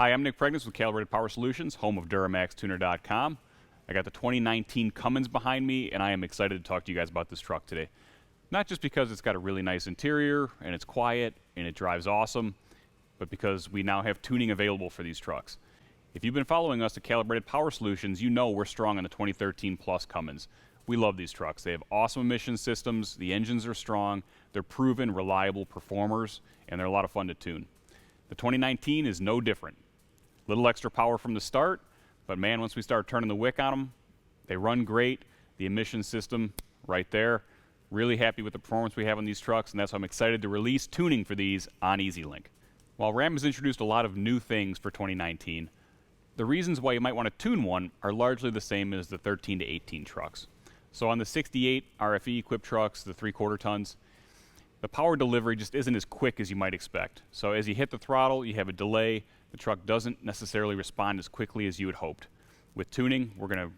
Hi, I'm Nick Pregnance with Calibrated Power Solutions, home of DuramaxTuner.com. I got the 2019 Cummins behind me, and I am excited to talk to you guys about this truck today. Not just because it's got a really nice interior, and it's quiet, and it drives awesome, but because we now have tuning available for these trucks. If you've been following us at Calibrated Power Solutions, you know we're strong on the 2013 Plus Cummins. We love these trucks. They have awesome emission systems, the engines are strong, they're proven, reliable performers, and they're a lot of fun to tune. The 2019 is no different. Little extra power from the start, but man, once we start turning the wick on them, they run great. The emission system right there. Really happy with the performance we have on these trucks, and that's why I'm excited to release tuning for these on EZ Lynk. While Ram has introduced a lot of new things for 2019, the reasons why you might want to tune one are largely the same as the 13 to 18 trucks. So on the 68 RFE equipped trucks, the 3/4 tons, the power delivery just isn't as quick as you might expect. So as you hit the throttle, you have a delay. The truck doesn't necessarily respond as quickly as you had hoped. With tuning, we're going to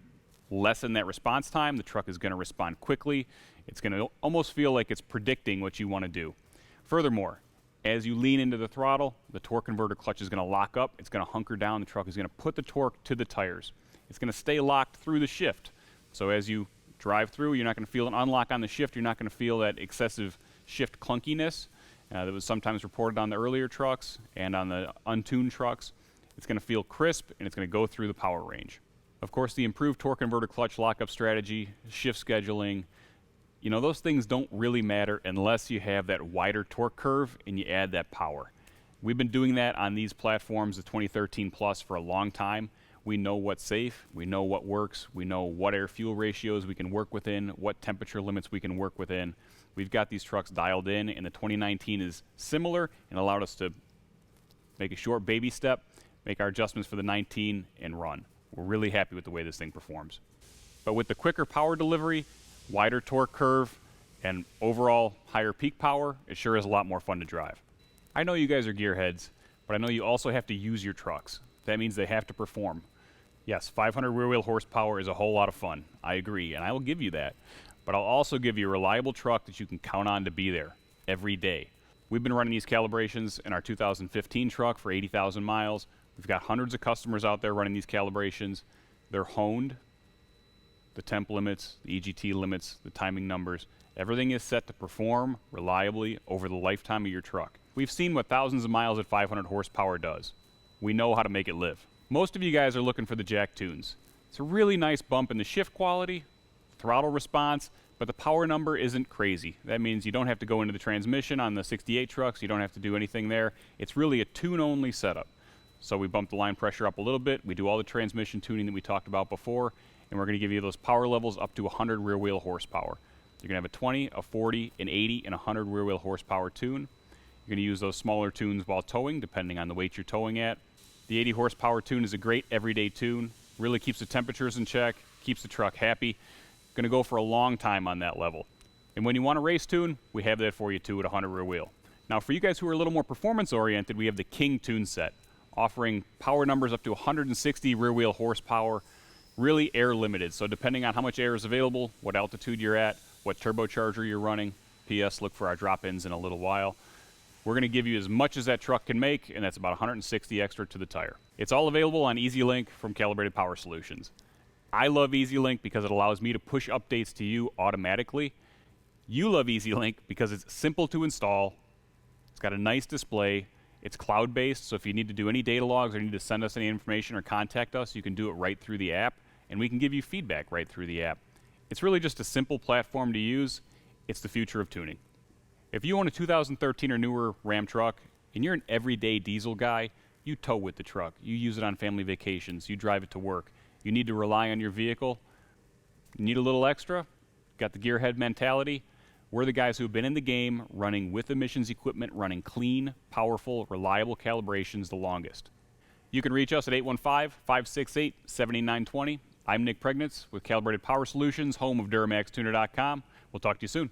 lessen that response time. The truck is going to respond quickly. It's going to almost feel like it's predicting what you want to do. Furthermore, as you lean into the throttle, the torque converter clutch is going to lock up. It's going to hunker down. The truck is going to put the torque to the tires. It's going to stay locked through the shift. So as you drive through, you're not going to feel an unlock on the shift. You're not going to feel that excessive shift clunkiness that was sometimes reported on the earlier trucks and on the untuned trucks. It's going to feel crisp, and it's going to go through the power range. Of course, the improved torque converter clutch lockup strategy, shift scheduling, you know, those things don't really matter unless you have that wider torque curve and you add that power. We've been doing that on these platforms, the 2013 Plus, for a long time. We know what's safe, we know what works, we know what air-fuel ratios we can work within, what temperature limits we can work within. We've got these trucks dialed in, and the 2019 is similar and allowed us to make a short baby step, make our adjustments for the 19, and run. We're really happy with the way this thing performs. But with the quicker power delivery, wider torque curve, and overall higher peak power, it sure is a lot more fun to drive. I know you guys are gearheads, but I know you also have to use your trucks. That means they have to perform. Yes, 500 rear-wheel horsepower is a whole lot of fun. I agree, and I will give you that. But I'll also give you a reliable truck that you can count on to be there every day. We've been running these calibrations in our 2015 truck for 80,000 miles. We've got hundreds of customers out there running these calibrations. They're honed. The temp limits, the EGT limits, the timing numbers, everything is set to perform reliably over the lifetime of your truck. We've seen what thousands of miles at 500 horsepower does. We know how to make it live. Most of you guys are looking for the jack tunes. It's a really nice bump in the shift quality, throttle response, but the power number isn't crazy. That means you don't have to go into the transmission on the 68 trucks. You don't have to do anything there. It's really a tune-only setup. So we bump the line pressure up a little bit. We do all the transmission tuning that we talked about before, and we're going to give you those power levels up to 100 rear-wheel horsepower. You're going to have a 20, a 40, an 80, and 100 rear-wheel horsepower tune. You're going to use those smaller tunes while towing, depending on the weight you're towing at. The 80 horsepower tune is a great everyday tune. Really keeps the temperatures in check, keeps the truck happy. Going to go for a long time on that level. And when you want a race tune, we have that for you too at 100 rear wheel. Now for you guys who are a little more performance oriented, we have the King tune set, offering power numbers up to 160 rear wheel horsepower, really air limited. So depending on how much air is available, what altitude you're at, what turbocharger you're running, PS, look for our drop-ins in a little while. We're going to give you as much as that truck can make, and that's about 160 extra to the tire. It's all available on EZ Lynk from Calibrated Power Solutions. I love EZ Lynk because it allows me to push updates to you automatically. You love EZ Lynk because it's simple to install, it's got a nice display, it's cloud-based, so if you need to do any data logs or need to send us any information or contact us, you can do it right through the app, and we can give you feedback right through the app. It's really just a simple platform to use. It's the future of tuning. If you own a 2013 or newer Ram truck and you're an everyday diesel guy, you tow with the truck. You use it on family vacations. You drive it to work. You need to rely on your vehicle. You need a little extra. Got the gearhead mentality. We're the guys who have been in the game running with emissions equipment, running clean, powerful, reliable calibrations the longest. You can reach us at 815-568-7920. I'm Nick Pregnance with Calibrated Power Solutions, home of DuramaxTuner.com. We'll talk to you soon.